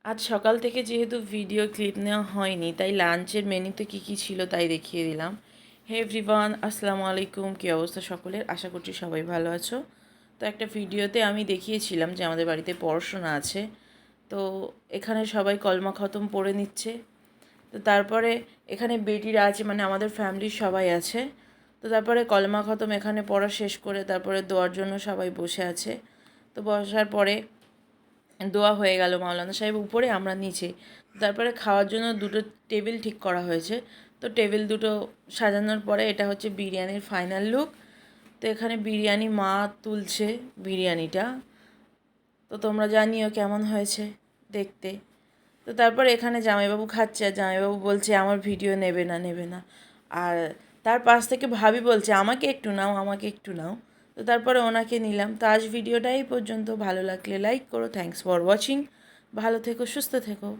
আজ সকাল থেকে যেহেতু ভিডিও ক্লিপ নেওয়া হয়নি তাই লাঞ্চের মেনুতে কী কী ছিল তাই দেখিয়ে দিলাম। হে এভরিওয়ান, আসসালামু আলাইকুম। কী অবস্থা সকলের? আশা করছি সবাই ভালো আছো। তো একটা ভিডিওতে আমি দেখিয়েছিলাম যে আমাদের বাড়িতে পড়াশোনা আছে, তো এখানে সবাই কলমা খতম পড়ে নিচ্ছে। তো তারপরে এখানে বেটিরা আছে, মানে আমাদের ফ্যামিলির সবাই আছে। তো তারপরে কলমা খতম এখানে পড়া শেষ করে তারপরে দোয়ার জন্য সবাই বসে আছে। তো বসার পরে দোয়া হয়ে গেল, মাওলানা সাহেব উপরে, আমরা নিচে। তারপরে খাওয়ার জন্য দুটো টেবিল ঠিক করা হয়েছে। তো টেবিল দুটো সাজানোর পরে এটা হচ্ছে বিরিয়ানির ফাইনাল লুক। তো এখানে বিরিয়ানি মা তুলছে বিরিয়ানিটা। তো তোমরা জানিও কেমন হয়েছে দেখতে। তো তারপর এখানে জামাইবাবু খাচ্ছে আর জামাইবাবু বলছে আমার ভিডিও নেবে না। আর তার পাশ থেকে ভাবি বলছে আমাকে একটু নাও, আমাকে একটু নাও। তো তারপরে ওনাকে নিলাম। তো আজ ভিডিওটা এই পর্যন্ত। ভালো লাগলে লাইক করো। Thanks for watching. ভালো থেকো, সুস্থ থেকো।